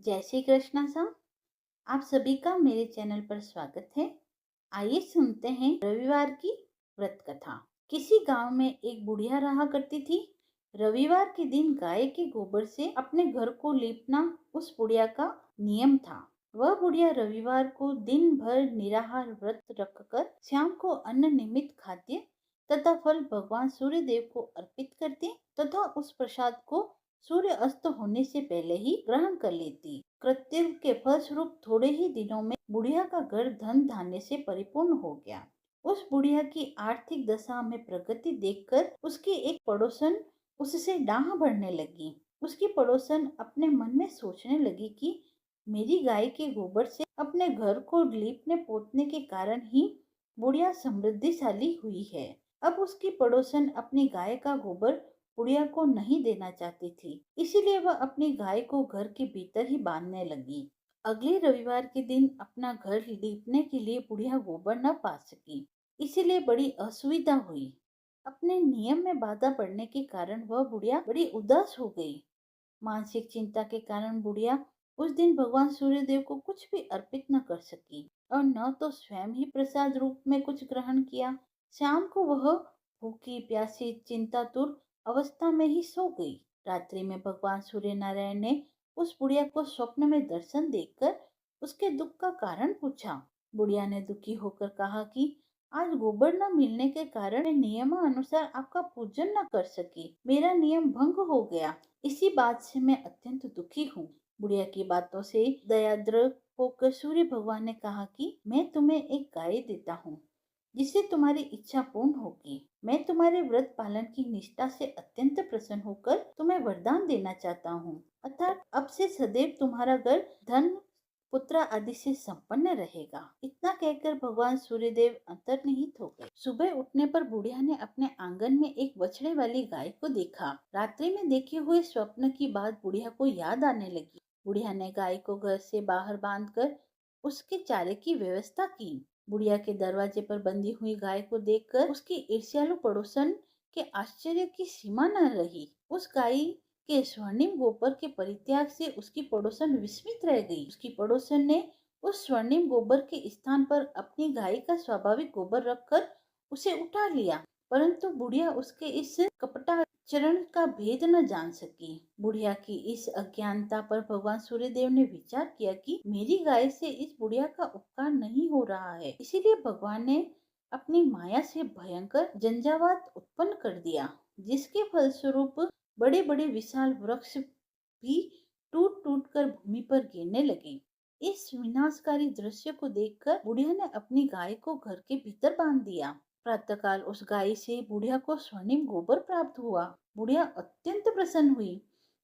जय श्री कृष्णा साहब। आप सभी का मेरे चैनल पर स्वागत है। आइए सुनते हैं रविवार की व्रत कथा। किसी गांव में एक बुढ़िया रहा करती थी। रविवार के दिन गाय के गोबर से अपने घर को लीपना उस बुढ़िया का नियम था। वह बुढ़िया रविवार को दिन भर निराहार व्रत रखकर शाम को अन्न निमित्त खाद्य तथा फल भगवान सूर्य देव को अर्पित करती तथा उस प्रसाद को सूर्य अस्त होने से पहले ही ग्रहण कर लेती। कृत्य के फलस्वरूप थोड़े ही दिनों में बुढ़िया का घर धन धान्य से परिपूर्ण हो गया। उस बुढ़िया की आर्थिक दशा में प्रगति देखकर उसकी एक पड़ोसन उससे डाह बढ़ने लगी। उसकी पड़ोसन अपने मन में सोचने लगी कि मेरी गाय के गोबर से अपने घर को लीपने पोतने के कारण ही बुढ़िया समृद्धिशाली हुई है। अब उसकी पड़ोसन अपनी गाय का गोबर बुढ़िया को नहीं देना चाहती थी, इसीलिए वह अपनी गाय को घर के भीतर ही बांधने लगी। अगले रविवार के दिन अपना घर लीपने के लिए बुढ़िया गोबर न पा सकी, इसीलिए बड़ी असुविधा हुई। अपने नियम में बाधा पड़ने के कारण वह बुढ़िया बड़ी उदास हो गई। मानसिक चिंता के कारण बुढ़िया उस दिन भगवान सूर्यदेव को कुछ भी अर्पित न कर सकी और न तो स्वयं ही प्रसाद रूप में कुछ ग्रहण किया। शाम को वह भूखी प्यासी चिंतातुर अवस्था में ही सो गई। रात्रि में भगवान सूर्य नारायण ने उस बुढ़िया को स्वप्न में दर्शन देकर उसके दुख का कारण पूछा। बुढ़िया ने दुखी होकर कहा कि आज गोबर न मिलने के कारण मैं नियमानुसार आपका पूजन न कर सकी। मेरा नियम भंग हो गया। इसी बात से मैं अत्यंत दुखी हूँ। बुढ़िया की बातों से दयाद्र होकर सूर्य भगवान ने कहा कि मैं तुम्हें एक गाय देता हूँ जिससे तुम्हारी इच्छा पूर्ण होगी। मैं तुम्हारे व्रत पालन की निष्ठा से अत्यंत प्रसन्न होकर तुम्हें वरदान देना चाहता हूँ, अर्थात अब से सदैव तुम्हारा घर धन पुत्र आदि से संपन्न रहेगा। इतना कहकर भगवान सूर्यदेव अंतर्निहित हो गए। सुबह उठने पर बुढ़िया ने अपने आंगन में एक बछड़े वाली गाय को देखा। रात्रि में देखे हुए स्वप्न की बात बुढ़िया को याद आने लगी। बुढ़िया ने गाय को घर से बाहर बांधकर उसके चारे की व्यवस्था की। बुढ़िया के दरवाजे पर बंधी हुई गाय को देखकर उसकी ईर्ष्यालु पड़ोसन के आश्चर्य की सीमा न रही। उस गाय के स्वर्णिम गोबर के परित्याग से उसकी पड़ोसन विस्मित रह गई। उसकी पड़ोसन ने उस स्वर्णिम गोबर के स्थान पर अपनी गाय का स्वाभाविक गोबर रखकर उसे उठा लिया, परंतु बुढ़िया उसके इस कपटाचरण का भेद न जान सकी। बुढ़िया की इस अज्ञानता पर भगवान सूर्यदेव ने विचार किया कि मेरी गाय से इस बुढ़िया का उपकार नहीं हो रहा है, इसीलिए भगवान ने अपनी माया से भयंकर झंझावात उत्पन्न कर दिया, जिसके फलस्वरूप बड़े बड़े विशाल वृक्ष भी टूट टूट कर भूमि पर गिरने लगे। इस विनाशकारी दृश्य को देखकर बुढ़िया ने अपनी गाय को घर के भीतर बांध दिया। प्रातःकाल उस गाय से बुढ़िया को स्वर्णिम गोबर प्राप्त हुआ। बुढ़िया अत्यंत प्रसन्न हुई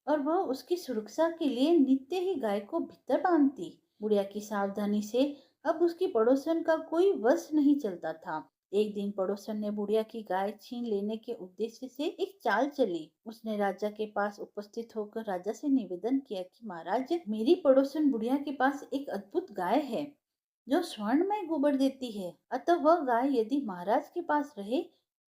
और वह उसकी सुरक्षा के लिए नित्य ही गाय को भीतर बांधती। बुढ़िया की सावधानी से अब उसकी पड़ोसन का कोई वश नहीं चलता था। एक दिन पड़ोसन ने बुढ़िया की गाय छीन लेने के उद्देश्य से एक चाल चली। उसने राजा के पास उपस्थित होकर राजा से निवेदन किया कि महाराज, मेरी पड़ोसन बुढ़िया के पास एक अद्भुत गाय है जो स्वर्ण में गोबर देती है, अतः वह गाय यदि महाराज के पास रहे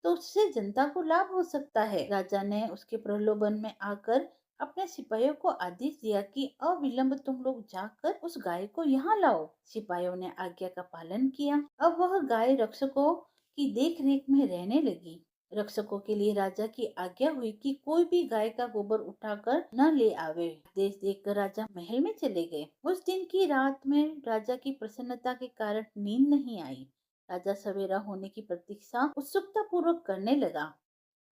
तो उससे जनता को लाभ हो सकता है। राजा ने उसके प्रलोभन में आकर अपने सिपाहियों को आदेश दिया कि अविलंब तुम लोग जाकर उस गाय को यहाँ लाओ। सिपाहियों ने आज्ञा का पालन किया। अब वह गाय रक्षकों की देख रेख में रहने लगी। रक्षकों के लिए राजा की आज्ञा हुई कि कोई भी गाय का गोबर उठाकर न ले आवे। आदेश देकर राजा महल में चले गए। उस दिन की रात में राजा की प्रसन्नता के कारण नींद नहीं आई। राजा सवेरा होने की प्रतीक्षा उत्सुकता पूर्वक करने लगा।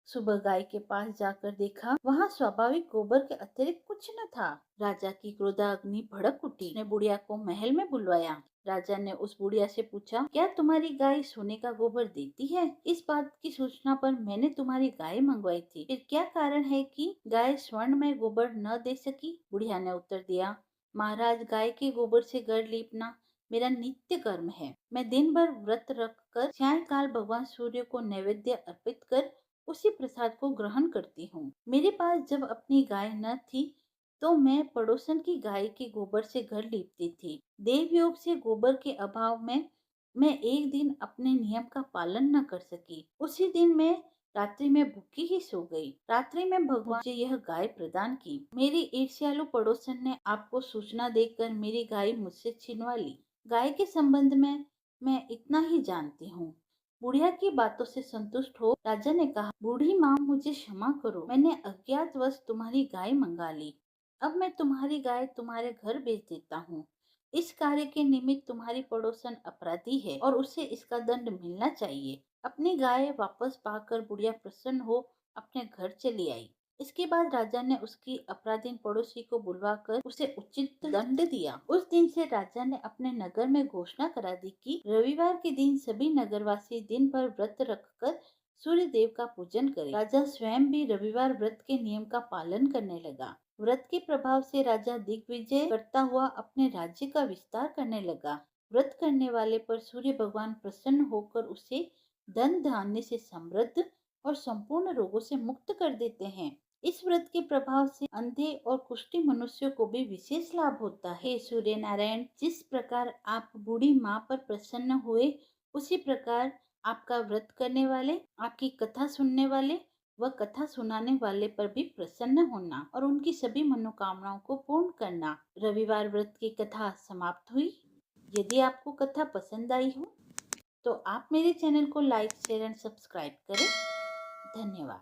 सुबह गाय के पास जाकर देखा, वहाँ स्वाभाविक गोबर के अतिरिक्त कुछ न था। राजा की क्रोधाग्नि भड़क उठी। उसने बुढ़िया को महल में बुलवाया। राजा ने उस बुढ़िया से पूछा, क्या तुम्हारी गाय सोने का गोबर देती है? इस बात की सूचना पर मैंने तुम्हारी गाय मंगवाई थी, फिर क्या कारण है कि गाय स्वर्ण में गोबर न दे सकी? बुढ़िया ने उत्तर दिया, महाराज, गाय के गोबर से घर लीपना मेरा नित्य कर्म है। मैं दिन भर व्रत रखकर सायंकाल भगवान सूर्य को नैवेद्य अर्पित कर उसी प्रसाद को ग्रहण करती हूँ। मेरे पास जब अपनी गाय न थी तो मैं पड़ोसन की गाय के गोबर से घर लीपती थी। देव योग से गोबर के अभाव में मैं एक दिन अपने नियम का पालन न कर सकी। उसी दिन मैं रात्रि में भूखी ही सो गई। रात्रि में भगवान मुझे यह गाय प्रदान की। मेरी ईर्ष्यालु पड़ोसन ने आपको सूचना देकर मेरी गाय मुझसे छिनवा ली। गाय के संबंध में मैं इतना ही जानती हूँ। बुढ़िया की बातों से संतुष्ट हो राजा ने कहा, बूढ़ी माँ मुझे क्षमा करो, मैंने अज्ञातवश तुम्हारी गाय मंगा ली। अब मैं तुम्हारी गाय तुम्हारे घर भेज देता हूँ। इस कार्य के निमित्त तुम्हारी पड़ोसन अपराधी है और उसे इसका दंड मिलना चाहिए। अपनी गाय वापस पाकर बुढ़िया प्रसन्न हो अपने घर चली आई। इसके बाद राजा ने उसकी अपराधीन पड़ोसी को बुलवाकर उसे उचित दंड दिया। उस दिन से राजा ने अपने नगर में घोषणा करा दी कि रविवार के दिन सभी नगरवासी दिन भर व्रत रखकर सूर्य देव का पूजन करें। राजा स्वयं भी रविवार व्रत के नियम का पालन करने लगा। व्रत के प्रभाव से राजा दिग्विजय करता हुआ अपने राज्य का विस्तार करने लगा। व्रत करने वाले पर सूर्य भगवान प्रसन्न होकर उसे धन धान्य से समृद्ध और संपूर्ण रोगों से मुक्त कर देते हैं। इस व्रत के प्रभाव से अंधे और कुष्ठी मनुष्यों को भी विशेष लाभ होता है। हे सूर्य नारायण, जिस प्रकार आप बूढ़ी माँ पर प्रसन्न हुए, उसी प्रकार आपका व्रत करने वाले, आपकी कथा सुनने वाले व कथा सुनाने वाले पर भी प्रसन्न होना और उनकी सभी मनोकामनाओं को पूर्ण करना। रविवार व्रत की कथा समाप्त हुई। यदि आपको कथा पसंद आई हो तो आप मेरे चैनल को लाइक, शेयर एंड सब्सक्राइब करें। धन्यवाद।